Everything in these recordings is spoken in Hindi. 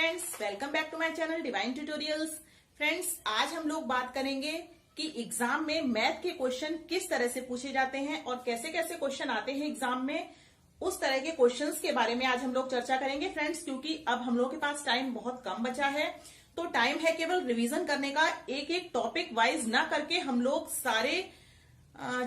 Friends, welcome back to my channel divine tutorials. Friends, आज हम लोग बात करेंगे कि एग्जाम में मैथ के क्वेश्चन किस तरह से पूछे जाते हैं और कैसे कैसे क्वेश्चन आते हैं एग्जाम में। उस तरह के क्वेश्चंस के बारे में आज हम लोग चर्चा करेंगे फ्रेंड्स, क्योंकि अब हम लोग के पास टाइम बहुत कम बचा है। तो टाइम है केवल रिवीजन करने का, एक एक टॉपिक वाइज ना करके हम लोग सारे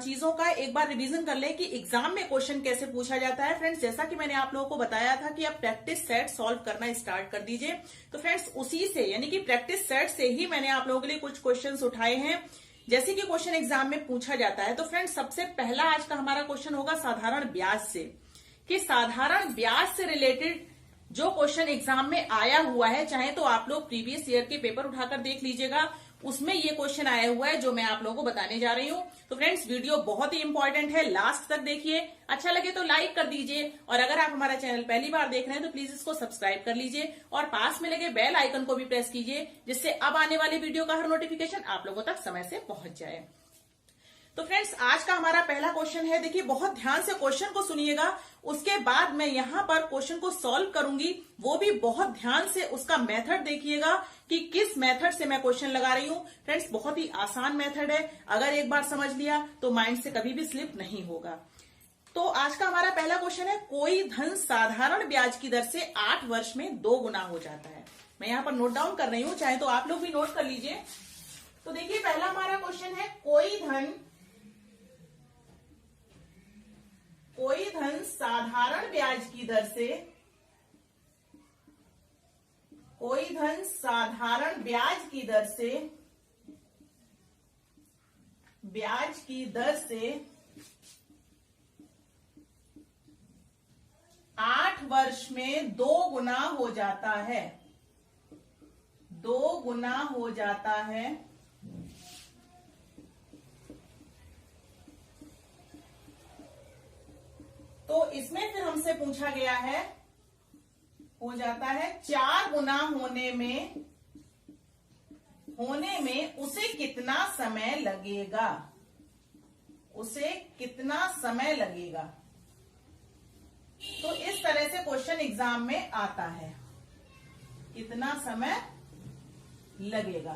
चीजों का एक बार रिवीजन कर ले कि एग्जाम में क्वेश्चन कैसे पूछा जाता है। फ्रेंड्स, जैसा कि मैंने आप लोगों को बताया था कि आप प्रैक्टिस सेट सॉल्व करना स्टार्ट कर दीजिए। तो फ्रेंड्स, उसी से यानी कि प्रैक्टिस सेट से ही मैंने आप लोगों के लिए कुछ क्वेश्चंस उठाए हैं जैसे कि क्वेश्चन एग्जाम में पूछा जाता है। तो फ्रेंड्स, सबसे पहला आज का हमारा क्वेश्चन होगा साधारण ब्याज से, कि साधारण ब्याज से रिलेटेड जो क्वेश्चन एग्जाम में आया हुआ है, चाहे तो आप लोग प्रीवियस ईयर के पेपर उठाकर देख लीजिएगा, उसमें ये क्वेश्चन आया हुआ है जो मैं आप लोगों को बताने जा रही हूं। तो फ्रेंड्स, वीडियो बहुत ही इंपॉर्टेंट है, लास्ट तक देखिए। अच्छा लगे तो लाइक कर दीजिए, और अगर आप हमारा चैनल पहली बार देख रहे हैं तो प्लीज इसको सब्सक्राइब कर लीजिए और पास में लगे बेल आइकन को भी प्रेस कीजिए, जिससे अब आने वाली वीडियो का हर नोटिफिकेशन आप लोगों तक समय से पहुंच जाए। तो फ्रेंड्स, आज का हमारा पहला क्वेश्चन है, देखिए बहुत ध्यान से क्वेश्चन को सुनिएगा, उसके बाद मैं यहां पर क्वेश्चन को सॉल्व करूंगी, वो भी बहुत ध्यान से उसका मेथड देखिएगा कि किस मेथड से मैं क्वेश्चन लगा रही हूं। फ्रेंड्स, बहुत ही आसान मेथड है, अगर एक बार समझ लिया तो माइंड से कभी भी स्लिप नहीं होगा। तो आज का हमारा पहला क्वेश्चन है, कोई धन साधारण ब्याज की दर से 8 वर्ष में 2 गुना हो जाता है। मैं यहां पर नोट डाउन कर रही हूं, चाहे तो आप लोग भी नोट कर लीजिए। तो देखिए, पहला हमारा क्वेश्चन है, कोई धन साधारण ब्याज की दर से, कोई धन साधारण ब्याज की दर से 8 वर्ष में 2 गुना हो जाता है, 2 गुना हो जाता है। तो इसमें फिर हमसे पूछा गया है, हो जाता है 4 गुना होने में उसे कितना समय लगेगा, उसे कितना समय लगेगा। तो इस तरह से क्वेश्चन एग्जाम में आता है, कितना समय लगेगा।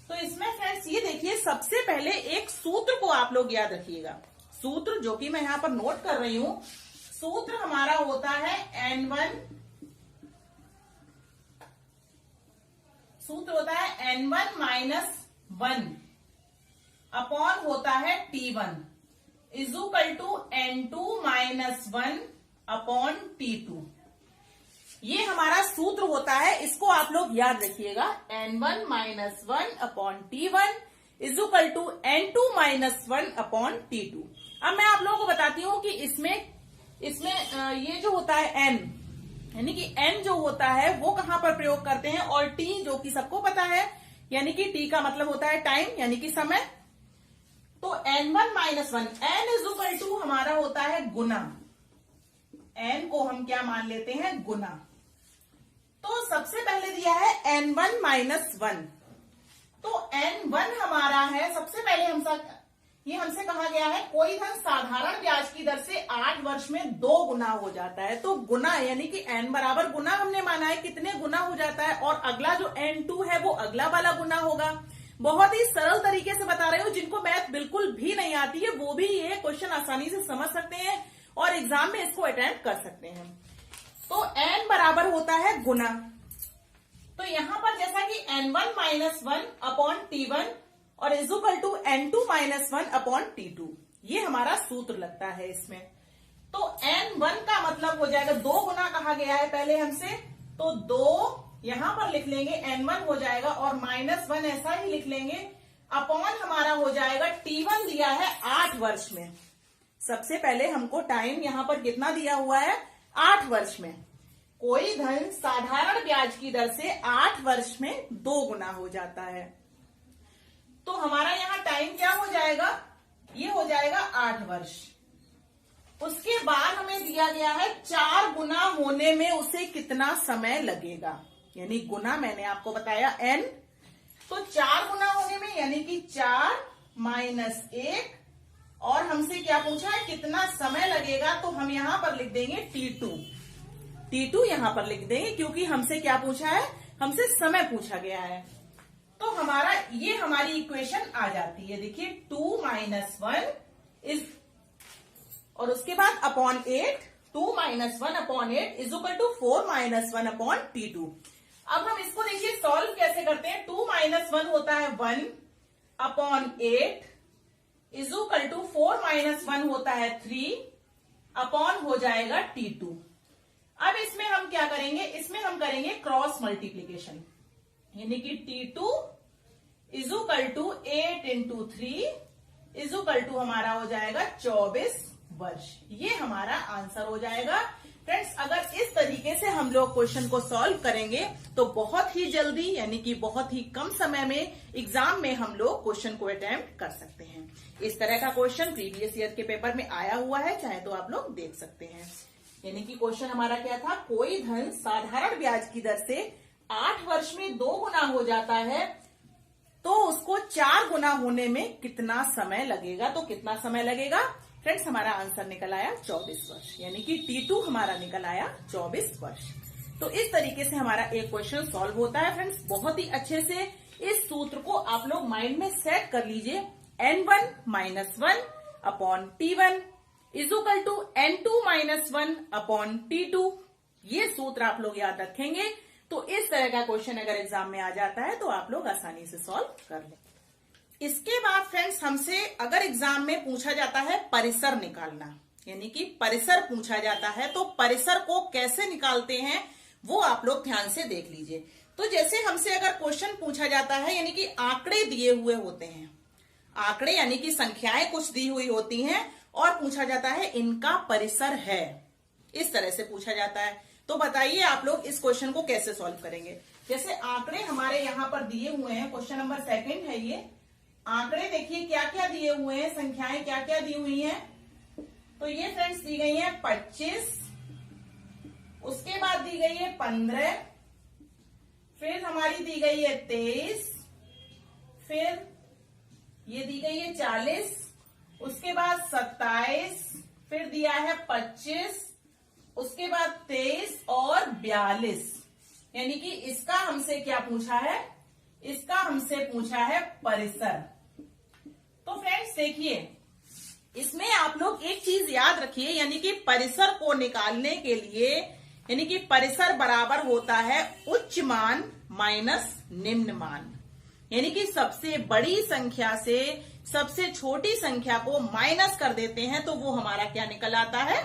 तो इसमें फ्रेंड्स ये देखिए, सबसे पहले एक सूत्र को आप लोग याद रखिएगा। सूत्र जो कि मैं यहां पर नोट कर रही हूं, सूत्र हमारा होता है N1, सूत्र होता है N1 माइनस 1 अपॉन होता है T1 is equal to N2 minus 1 upon T2। ये हमारा सूत्र होता है, इसको आप लोग याद रखिएगा। N1 minus 1 upon T1 is equal to N2 minus 1 upon T2। अब मैं आप लोगों को बताती हूं कि इसमें ये जो होता है n, यानी कि n जो होता है वो कहां पर प्रयोग करते हैं, और t जो कि सबको पता है, यानी कि t का मतलब होता है टाइम, यानी कि समय। तो n1 minus 1, n is equal to हमारा होता है गुना, n को हम क्या मान लेते हैं, गुना। तो सबसे पहले दिया है n1 माइनस 1, तो n1 हमारा है, सबसे पहले हमसे कहा गया है कोई धन साधारण ब्याज की दर से 8 वर्ष में 2 गुना हो जाता है। तो गुना यानी कि n बराबर गुना हमने माना है, कितने गुना हो जाता है, और अगला जो n2 है वो अगला वाला गुना होगा। बहुत ही सरल तरीके से बता रही हूँ, जिनको मैथ बिल्कुल भी नहीं आती है वो भी ये क्वेश्चन आसानी से समझ सकते हैं और एग्जाम में इसको अटेम्प्ट कर सकते हैं। तो n बराबर होता है गुना, तो यहां पर जैसा कि N1 माइनस 1 अपॉन T1 और equal to N2 minus 1 upon T2, ये हमारा सूत्र लगता है इसमें। तो N1 का मतलब हो जाएगा, 2 गुना कहा गया है पहले हमसे, तो 2 यहां पर लिख लेंगे, N1 हो जाएगा, और माइनस 1 ऐसा ही लिख लेंगे, अपॉन हमारा हो जाएगा T1 दिया है 8 वर्ष में। सबसे पहले हमको टाइम यहां पर कितना दिया हुआ है, 8 वर्ष में। कोई धन साधारण ब्याज की दर से 8 वर्ष में 2 गुना हो जाता है। तो हमारा यहाँ टाइम क्या हो जाएगा, ये हो जाएगा 8 वर्ष। उसके बाद हमें दिया गया है 4 गुना होने में उसे कितना समय लगेगा, यानी गुना मैंने आपको बताया n, तो 4 गुना होने में यानी कि 4 माइनस 1, और हमसे क्या पूछा है, कितना समय लगेगा, तो हम यहां पर लिख देंगे T2। T2 यहां पर लिख देंगे, क्योंकि हमसे क्या पूछा है, हमसे समय पूछा गया है। तो हमारा ये हमारी इक्वेशन आ जाती है। देखिए 2 - 1 इज, और उसके बाद upon 8, 2 - 1 upon 8 is equal to 4 - 1 upon T2। अब हम इसको देखिए सॉल्व कैसे करते हैं। 2 - 1 होता है 1 अपॉन 8 इज इक्वल टू 4 - 1 होता है 3 अपॉन हो जाएगा T2। अब इसमें हम क्या करेंगे, इसमें हम करेंगे क्रॉस मल्टीप्लीकेशन, यानी कि T2 is equal to 8 × 3 is equal to हमारा हो जाएगा 24 वर्ष। ये हमारा आंसर हो जाएगा। फ्रेंड्स, अगर इस तरीके से हम लोग क्वेश्चन को सॉल्व करेंगे तो बहुत ही जल्दी, यानी कि बहुत ही कम समय में एग्जाम में हम लोग क्वेश्चन को अटेम्प्ट कर सकते हैं। इस तरह का क्वेश्चन प्रीवियस ईयर के पेपर में आया हुआ है, चाहे तो आप लोग देख सकते हैं। यानी कि क्वेश्चन हमारा क्या था, कोई धन साधारण ब्याज की दर से 8 वर्ष में 2 गुना हो जाता है तो उसको 4 गुना होने में कितना समय लगेगा। तो कितना समय लगेगा फ्रेंड्स, हमारा आंसर निकल आया 24 वर्ष, यानी कि T2 हमारा निकल आया 24 वर्ष। तो इस तरीके से हमारा एक क्वेश्चन सॉल्व होता है। फ्रेंड्स, बहुत ही अच्छे से इस सूत्र को आप लोग माइंड में सेट कर लीजिए। N1 - 1 upon T1 is equal to N2 - 1 upon T2। ये सूत्र आप लोग याद रखेंगे तो इस तरह का क्वेश्चन अगर एग्जाम में आ जाता है तो आप लोग आसानी से सॉल्व कर लें। इसके बाद फ्रेंड्स, हमसे अगर एग्जाम में पूछा जाता है परिसर निकालना, यानी कि परिसर पूछा जाता है, तो परिसर को कैसे निकालते हैं वो आप लोग ध्यान से देख लीजिए। तो जैसे हमसे अगर क्वेश्चन पूछा जाता है, यानी कि आंकड़े दिए हुए होते हैं, आंकड़े यानी कि संख्याएं कुछ दी हुई होती हैं और पूछा जाता है इनका परिसर है, इस तरह से पूछा जाता है। तो बताइए आप लोग इस क्वेश्चन को कैसे सॉल्व करेंगे। जैसे आंकड़े हमारे यहां पर दिए हुए हैं, क्वेश्चन नंबर 2 है ये। आंकड़े देखिए क्या क्या दिए हुए हैं, संख्याएं क्या क्या दी हुई हैं। तो ये फ्रेंड्स दी गई है 25, उसके बाद दी गई है 15, फिर हमारी दी गई है 23, फिर ये दी गई है 40, उसके बाद 27, फिर दिया है 25, उसके बाद 23 और 42। यानी कि इसका हमसे क्या पूछा है, इसका हमसे पूछा है परिसर। तो फ्रेंड्स देखिए, इसमें आप लोग एक चीज याद रखिए, यानी कि परिसर को निकालने के लिए, यानी कि परिसर बराबर होता है उच्च मान माइनस निम्न मान। यानी कि सबसे बड़ी संख्या से सबसे छोटी संख्या को माइनस कर देते हैं तो वो हमारा क्या निकल आता है,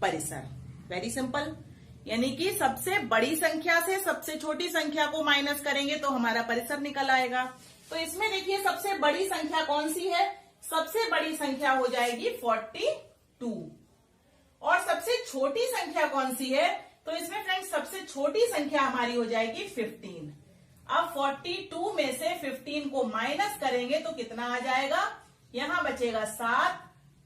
परिसर। वेरी सिंपल, यानी कि सबसे बड़ी संख्या से सबसे छोटी संख्या को माइनस करेंगे तो हमारा परिसर निकल आएगा। तो इसमें देखिए सबसे बड़ी संख्या कौन सी है, सबसे बड़ी संख्या हो जाएगी 42, और सबसे छोटी संख्या कौन सी है, तो इसमें फ्रेंड्स सबसे छोटी संख्या हमारी हो जाएगी 15। अब 42 में से 15 को माइनस करेंगे तो कितना आ जाएगा, यहां बचेगा 7,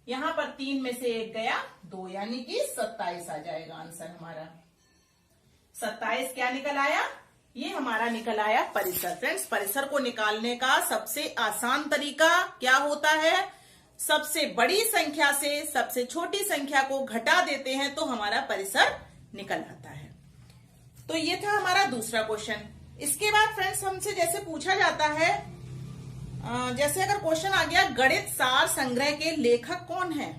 यहां पर 3 में से 1 गया 2, यानी कि 27 आ जाएगा आंसर हमारा। 27 क्या निकल आया, ये हमारा निकल आया परिसर। फ्रेंड्स, परिसर को निकालने का सबसे आसान तरीका क्या होता है, सबसे बड़ी संख्या से सबसे छोटी संख्या को घटा देते हैं तो हमारा परिसर निकल आता है। तो ये था हमारा दूसरा क्वेश्चन। इसके बाद फ्रेंड्स हमसे जैसे पूछा जाता है, जैसे अगर क्वेश्चन आ गया गणित सार संग्रह के लेखक कौन है,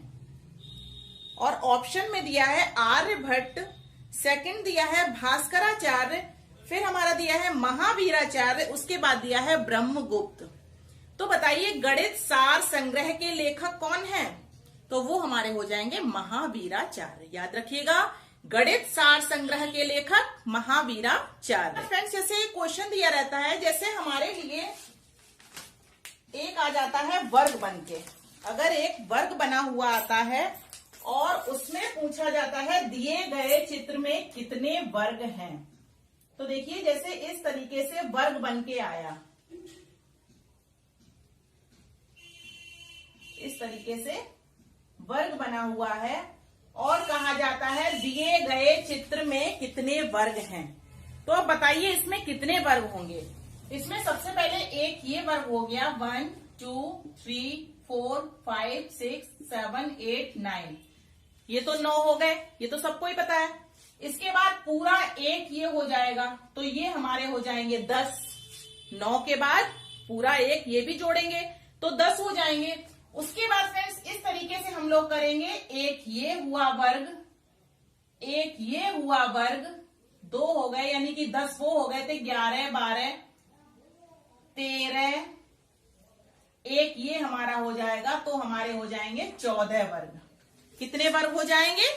और ऑप्शन में दिया है आर्यभट्ट, सेकंड दिया है भास्कराचार्य, फिर हमारा दिया है महावीराचार्य, उसके बाद दिया है ब्रह्मगुप्त। तो बताइए गणित सार संग्रह के लेखक कौन है, तो वो हमारे हो जाएंगे महावीराचार्य। याद रखिएगा, गणित सार संग्रह के लेखक महावीराचार्य। फ्रेंड्स, जैसे क्वेश्चन दिया रहता है, जैसे हमारे लिए एक आ जाता है वर्ग बन के, अगर एक वर्ग बना हुआ आता है और उसमें पूछा जाता है दिए गए चित्र में कितने वर्ग हैं, तो देखिए जैसे इस तरीके से वर्ग बन के आया, इस तरीके से वर्ग बना हुआ है और कहा जाता है दिए गए चित्र में कितने वर्ग हैं। तो अब बताइए इसमें कितने वर्ग होंगे। इसमें सबसे पहले एक ये वर्ग हो गया 1 2 3 4 5 6 7 8 9, ये तो 9 हो गए, ये तो सबको ही पता है। इसके बाद पूरा एक ये हो जाएगा, तो ये हमारे हो जाएंगे 10। 9 के बाद पूरा एक ये भी जोड़ेंगे तो 10 हो जाएंगे। उसके बाद फ्रेंड्स इस तरीके से हम लोग करेंगे, एक ये हुआ वर्ग, एक ये हुआ वर्ग, 2 हो गए, यानी कि 10 वो हो गए थे, 11, 12, 13, एक ये हमारा हो जाएगा, तो हमारे हो जाएंगे 14 वर्ग। कितने वर्ग हो जाएंगे?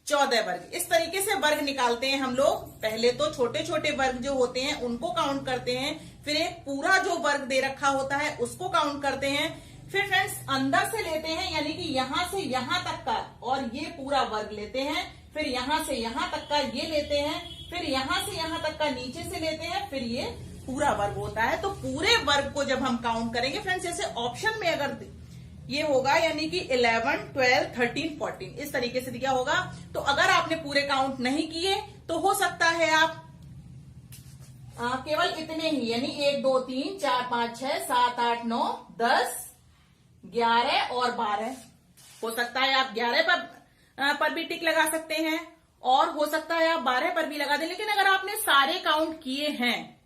14 वर्ग। इस तरीके से वर्ग निकालते हैं हम लोग। पहले तो छोटे छोटे वर्ग जो होते हैं उनको काउंट करते हैं, फिर एक पूरा जो वर्ग दे रखा होता है उसको काउंट करते हैं, फिर फ्रेंड्स अंदर से लेते हैं, यानी कि यहां से यहां तक का और ये पूरा वर्ग लेते हैं, फिर यहां से यहां तक का ये लेते हैं, फिर यहां से यहां तक का नीचे से लेते हैं, फिर ये पूरा वर्ग होता है। तो पूरे वर्ग को जब हम काउंट करेंगे फ्रेंड्स, जैसे ऑप्शन में अगर ये होगा, यानी कि 11, 12, 13, 14 इस तरीके से दिया होगा। तो अगर आपने पूरे काउंट नहीं किए तो हो सकता है आप केवल इतने ही, यानी 1, 2, 3, 4, 5, 6, 7, 8, 9, 10, 11 और 12 हो सकता है। आप 11 पर भी टिक लगा सकते हैं और हो सकता है आप 12 पर भी लगा दें, लेकिन अगर आपने सारे काउंट किए हैं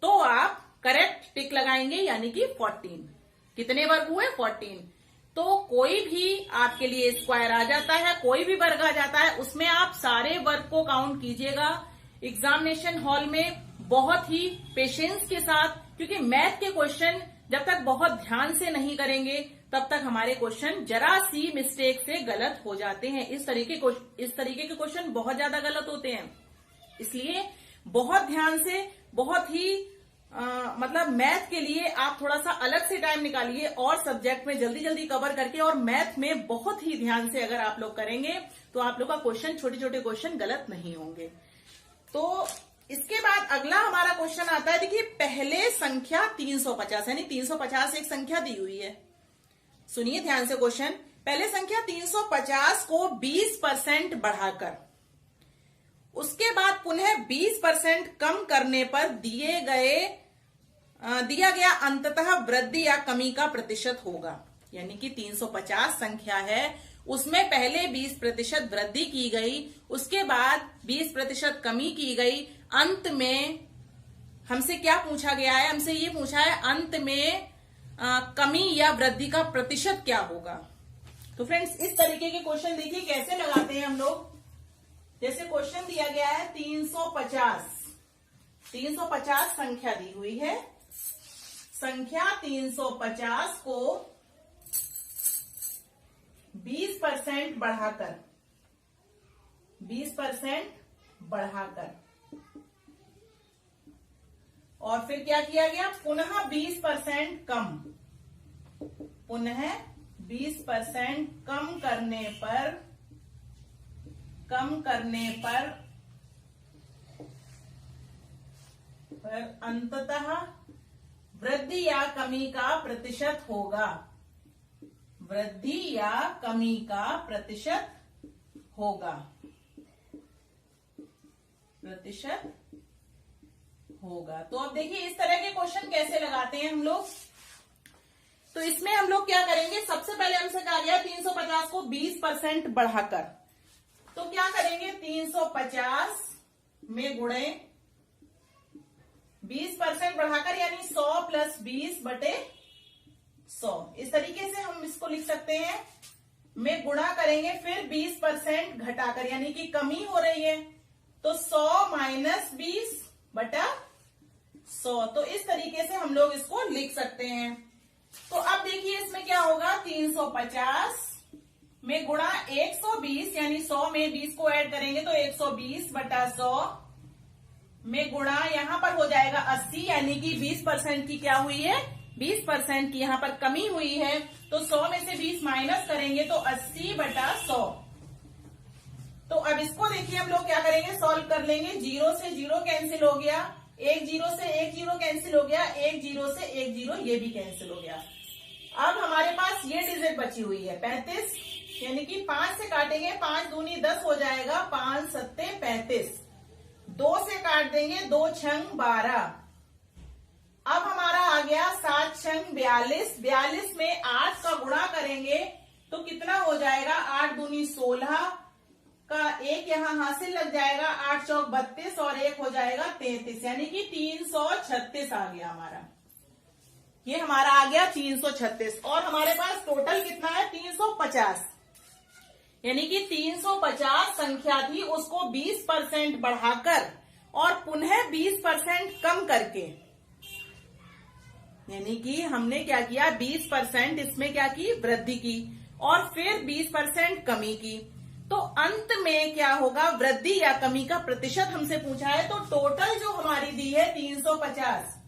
तो आप करेक्ट टिक लगाएंगे, यानी कि 14। कितने वर्ग हुए? 14। तो कोई भी आपके लिए स्क्वायर आ जाता है, कोई भी वर्ग आ जाता है, उसमें आप सारे वर्ग को काउंट कीजिएगा एग्जामिनेशन हॉल में बहुत ही पेशेंस के साथ, क्योंकि मैथ के क्वेश्चन जब तक बहुत ध्यान से नहीं करेंगे तब तक हमारे क्वेश्चन जरा सी मिस्टेक से गलत हो जाते हैं। इस तरीके के क्वेश्चन बहुत ज्यादा गलत होते हैं, इसलिए बहुत ध्यान से, बहुत ही मतलब मैथ के लिए आप थोड़ा सा अलग से टाइम निकालिए और सब्जेक्ट में जल्दी जल्दी कवर करके, और मैथ में बहुत ही ध्यान से अगर आप लोग करेंगे तो आप लोग का क्वेश्चन, छोटे छोटे क्वेश्चन गलत नहीं होंगे। तो इसके बाद अगला हमारा क्वेश्चन आता है, देखिए पहले संख्या 350, यानी 350 एक संख्या दी हुई है। सुनिए ध्यान से क्वेश्चन। पहले संख्या 350 को 20% बढ़ाकर उसके बाद पुनः 20% कम करने पर दिया गया अंततः वृद्धि या कमी का प्रतिशत होगा। यानी कि 350 संख्या है, उसमें पहले 20% वृद्धि की गई, उसके बाद 20% कमी की गई, अंत में हमसे क्या पूछा गया है? हमसे ये पूछा है अंत में कमी या वृद्धि का प्रतिशत क्या होगा। तो फ्रेंड्स इस तरीके के क्वेश्चन देखिए कैसे लगाते हैं हम लोग। जैसे क्वेश्चन दिया गया है 350 संख्या दी हुई है, संख्या 350 को 20% बढ़ाकर और फिर क्या किया गया? पुनः 20% कम, पुनः 20% कम करने पर अंततः वृद्धि या कमी का प्रतिशत होगा, वृद्धि या कमी का प्रतिशत होगा। तो अब देखिए इस तरह के क्वेश्चन कैसे लगाते हैं हम लोग। तो इसमें हम लोग क्या करेंगे? सबसे पहले हमसे कहा गया 350 को 20% बढ़ाकर, तो क्या करेंगे? 350 में गुणे 20% बढ़ाकर, यानी 100 + 20/100 इस तरीके से हम इसको लिख सकते हैं। में गुणा करेंगे, फिर 20% घटाकर, यानी कि कमी हो रही है, तो 100 - 20/100। तो इस तरीके से हम लोग इसको लिख सकते हैं। तो अब देखिए इसमें क्या होगा? 350 में गुणा 120, यानी 100 में 20 को ऐड करेंगे तो 120/100 में गुणा, यहां पर हो जाएगा 80, यानी कि 20% की क्या हुई है? 20% की यहां पर कमी हुई है, तो 100 में से 20 माइनस करेंगे तो 80/100। तो अब इसको देखिए हम लोग क्या करेंगे? सॉल्व कर लेंगे। 0 से 0 कैंसिल हो गया, 1 0 से 1 0 कैंसिल हो गया, 1 0 से 1 0 ये भी कैंसिल हो गया। अब हमारे पास ये डिजिट बची हुई है 35, यानी कि 5 से काटेंगे, 5 दूनी 10 हो जाएगा, 5 सत्ते 35, 2 से काट देंगे, 2 छंग 12। अब हमारा आ गया 7 छंग 42, 42 में 8 का गुणा करेंगे तो कितना हो जाएगा? 8 दूनी 16 का 1 यहाँ हासिल लग जाएगा, 8 चौक 32 और 1 हो जाएगा 33, यानी कि 336 आ गया हमारा। ये हमारा आ गया 336 और हमारे पास टोटल कितना है 350, यानी कि 350 संख्या थी, उसको 20% बढ़ाकर और पुनः 20% कम करके, यानी कि हमने क्या किया 20% इसमें क्या की वृद्धि की और फिर 20% कमी की। तो अंत में क्या होगा, वृद्धि या कमी का प्रतिशत हमसे पूछा है। तो टोटल जो हमारी दी है 350,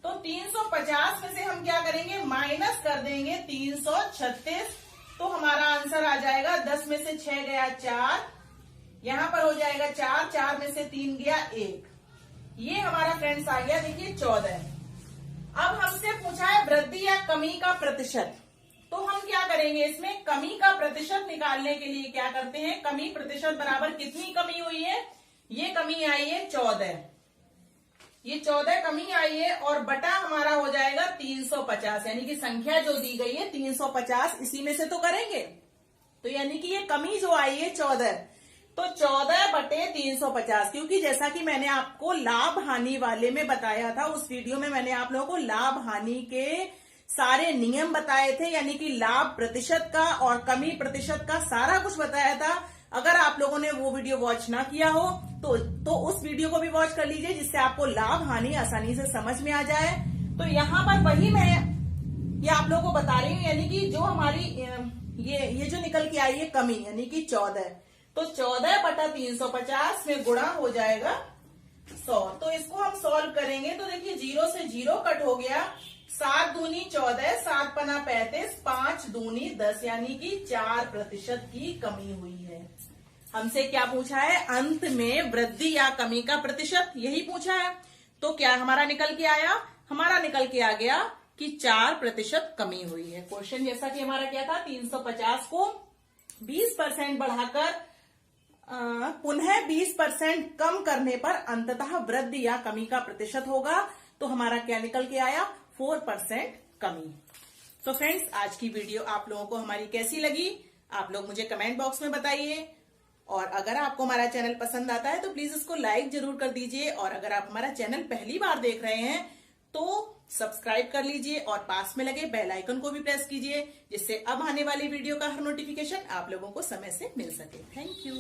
तो 350 में से हम क्या करेंगे माइनस कर देंगे 336, तो हमारा आंसर आ जाएगा 10 में से 6 गया 4, यहां पर हो जाएगा 4, 4 में से 3 गया 1, ये हमारा फ्रेंड्स आ गया देखिए 14। अब हमसे पूछा है वृद्धि या कमी का प्रतिशत, तो हम क्या करेंगे इसमें कमी का प्रतिशत निकालने के लिए क्या करते हैं, कमी प्रतिशत बराबर कितनी कमी हुई है, ये कमी आई है 14, ये 14 कमी आई है और बटा हमारा हो जाएगा 350, यानी कि संख्या जो दी गई है 350, इसी में से तो करेंगे। तो यानी कि ये कमी जो आई है 14, तो 14 बटे 350, क्योंकि जैसा कि मैंने आपको लाभ हानि वाले में बताया था, उस वीडियो में मैंने आप लोगों को लाभ हानि के सारे नियम बताए थे, यानी कि लाभ प्रतिशत का और कमी प्रतिशत का सारा कुछ बताया था। अगर आप लोगों ने वो वीडियो वॉच ना किया हो तो उस वीडियो को भी वॉच कर लीजिए, जिससे आपको लाभ हानि आसानी से समझ में आ जाए। तो यहाँ पर वही मैं ये आप लोगों को बता रही हूँ, यानी कि जो हमारी ये जो निकल के आई है कमी, यानी कि 14, तो 14 बटा 350 में गुणा हो जाएगा 100। तो इसको हम सॉल्व करेंगे तो देखिए 0 से 0 कट हो गया, 7 दूनी 14, 7 पना 35, 5 दूनी 10, यानी कि 4% की कमी हुई है। हमसे क्या पूछा है, अंत में वृद्धि या कमी का प्रतिशत, यही पूछा है। तो क्या हमारा निकल के आया, हमारा निकल के आ गया कि 4% कमी हुई है। क्वेश्चन जैसा कि हमारा क्या था, 350 को 20% बढ़ाकर पुनः 20% कम करने पर अंततः वृद्धि या कमी का प्रतिशत होगा। तो हमारा क्या निकल के आया, 4% कमी। तो फ्रेंड्स आज की वीडियो आप लोगों को हमारी कैसी लगी, आप लोग मुझे कमेंट बॉक्स में बताइए। और अगर आपको हमारा चैनल पसंद आता है तो प्लीज इसको लाइक जरूर कर दीजिए, और अगर आप हमारा चैनल पहली बार देख रहे हैं तो सब्सक्राइब कर लीजिए और पास में लगे बेल आइकन को भी प्रेस कीजिए, जिससे अब आने वाली वीडियो का हर नोटिफिकेशन आप लोगों को समय से मिल सके। Thank you.